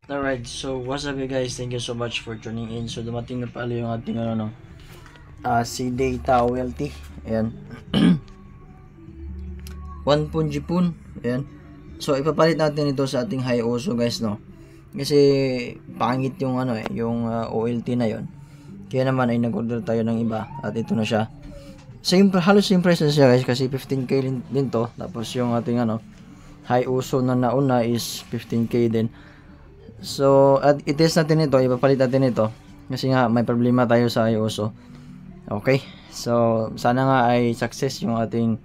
Alright, so what's up you guys? Thank you so much for tuning in. So dumating na pala yung ating si Data OLT. Ayan. 1 pun Jipun. Ayan. So ipapalit natin ito sa ating high uso guys, no. Kasi pangit yung yung OLT na yon. Kaya naman ay nag-order tayo ng iba at ito na siya. Same, halos same price na siya guys kasi 15k din to. Tapos yung ating high uso na nauna is 15k din. So, at i-test natin ito, ipapalit natin ito kasi nga may problema tayo sa iOS. Okay, so sana nga ay success yung ating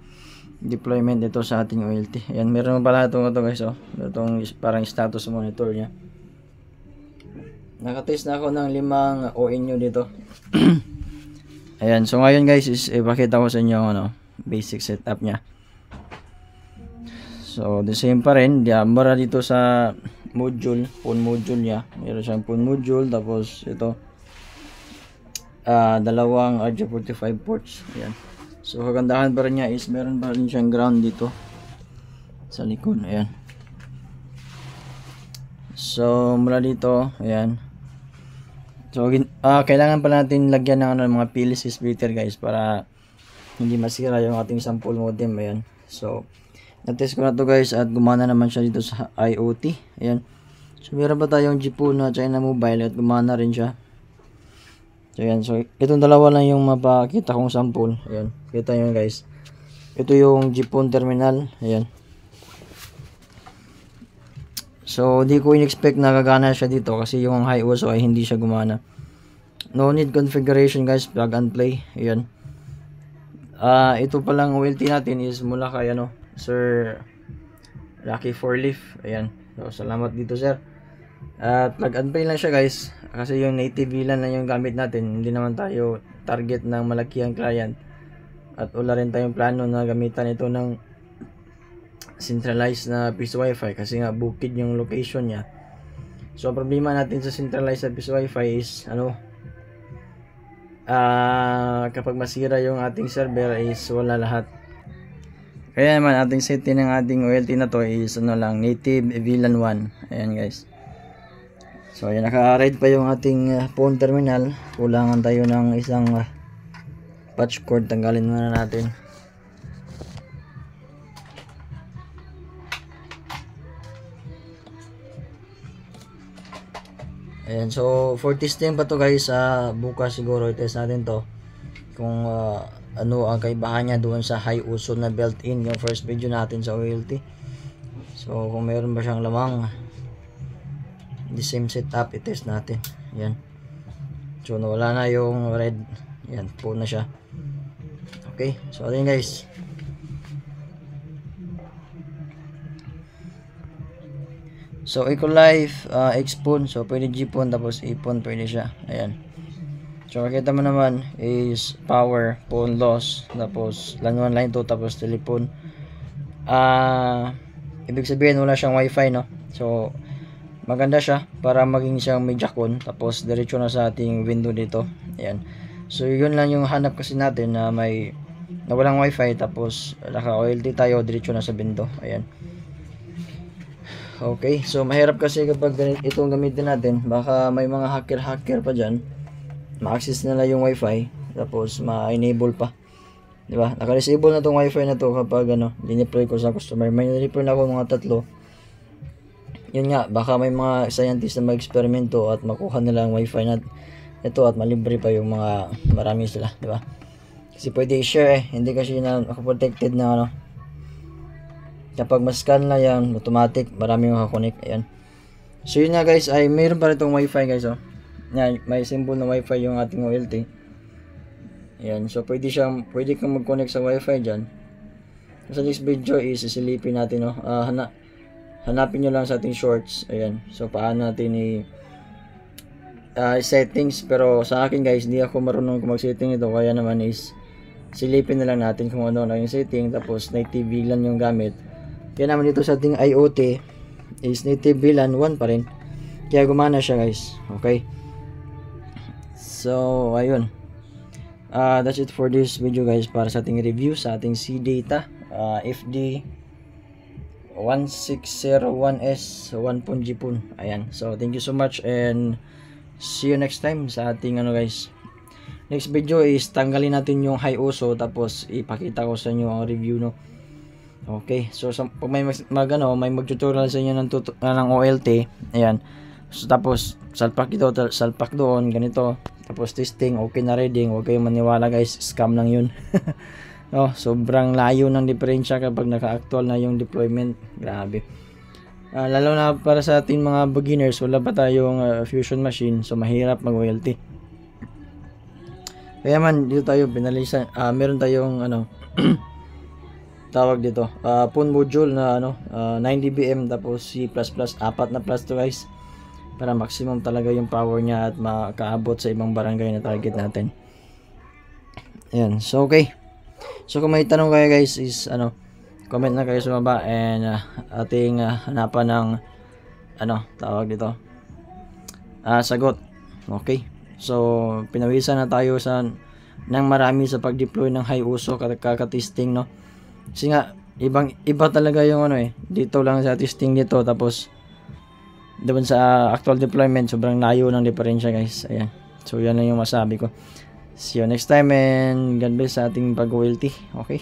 deployment dito sa ating OLT. Ayan, meron pala ito guys, itong parang status monitor nya. Nakatest na ako ng 5 ONU dito. Ayan, so ngayon guys is ipakita ko sa inyo basic setup nya. So the same pa rin, mura dito sa module, phone module niya. Meron siyang phone module, tapos ito dalawang RJ45 ports. Ayan. So kagandahan pa rin niya is meron pa rin siyang ground dito sa likod. Ayan. So mula dito, ayan. So kailangan pa natin lagyan ng mga PLC splitter guys para hindi masira yung ating sample modem. Ayan. So na-test ko na to guys at gumana naman siya dito sa IoT. Ayan. So meron pa tayong Jipun na China Mobile at gumana rin siya. So ayan. So itong dalawa lang yung mapakita kong sample. Ayan. Kita nyo guys. Ito yung Jipun terminal. Ayan. So di ko in-expect na gagana siya dito kasi yung high uso ay hindi siya gumana. No need configuration guys. Plug and play. Ayan. Ito palang OLT natin is mula kay Sir Lucky 4Leaf. Ayan. So salamat dito sir. At plug and play lang siya guys. Kasi yung native VLAN na yung gamit natin. Hindi naman tayo target ng malakihang client. At wala rin tayong plano na gamitan ito ng centralized na piece wifi. Kasi nga bukid yung location niya. So problema natin sa centralized na piece wifi is kapag masira yung ating server is wala lahat. Kaya naman ating setting ng ating OLT na to is native VLAN 1. Ayan guys. So ayan, naka-red pa yung ating phone terminal. Kulangan tayo ng isang patch cord. Tanggalin muna natin. Ayan, so for testing pa to guys, bukas siguro i-test natin to kung ano ang kaibahan niya doon sa high uso na built-in yung first video natin sa OLT. So kung meron ba siyang lamang, the same setup i-test natin. Yan. So nawala na yung red. Yan, po na siya. Okay, so ayun guys. So Ecolife, Xphone, so pwede Gphone tapos iPhone pwede siya. Ayan. So makita mo naman is power, phone loss, tapos line 1, line 2, tapos telephone. Ibig sabihin wala siyang wifi, no? So maganda siya para maging siyang may jack-on, tapos diretso na sa ating window dito. Ayan. So yun lang yung hanap kasi natin na may na walang wifi, tapos naka OLT tayo, diretso na sa window. Ayan. Okay, so mahirap kasi kapag itong gamitin natin, baka may mga hacker pa dyan, ma-access nila yung wifi, tapos ma-enable pa, di ba? Naka-disable na tong wifi na to kapag dineploy ko sa customer. May na-deploy na ako mga 3. Yun nga, baka may mga scientist na mag-eksperimento at makuha nila ang wifi na ito at malibre pa yung mga marami sila, di ba? Kasi pwede i-share hindi kasi na protected na kapag mas-scan na yan, automatic, marami yung makakonect. Ayan. So yun nga guys, ay mayroon pa rin itong wifi guys, yan, may symbol na wifi yung ating OLT. Ayan, so pwede kang mag-connect sa wifi dyan. Sa next video is isilipin natin, hanapin nyo lang sa ating shorts. Ayan, so paano natin settings, pero sa akin guys, hindi ako marunong kung mag-setting ito, kaya naman is silipin na lang natin kung ano yung setting, tapos native VLAN yung gamit. Kaya naman dito sa ating IoT is native VLAN 1 pa rin. Kaya gumana siya guys. Okay. So ayun. That's it for this video guys para sa ating review sa ating CData FD 1601S 1 Jipun. Ayan. So thank you so much and see you next time sa ating ano guys. Next video is tanggalin natin yung high uso tapos ipakita ko sa inyo ang review no. Okay. So pag may may mag-tutorial sa inyo ng OLT, ayan. So tapos salpak dito, salpak doon, ganito. Tapos testing, okay na reading. Huwag kayong maniwala guys, scam lang yun. Oh, sobrang layo ng diferensya kapag naka-actual na yung deployment. Grabe. Lalo na para sa ating mga beginners, wala pa tayong fusion machine, so mahirap mag-OLT. Kaya man dito tayo pinalisan, meron tayong ano tawag dito, phone module na 9 dBm tapos C++, 4 na plus to guys, para maximum talaga yung power niya at makaabot sa ibang barangay na target natin. Ayan, so okay. So kung may tanong kayo guys is comment na kayo sa baba and ating hanapan ng tawag dito sagot. Okay. So pinawisan na tayo ng marami sa pag-deploy ng high uso kaka-testing no. Kasi nga iba talaga yung dito lang sa testing dito tapos doon sa actual deployment sobrang layo ng diferensya guys. Ayan. So yan lang yung masabi ko. See you next time and God bless sa ating pag-OLT. Okay.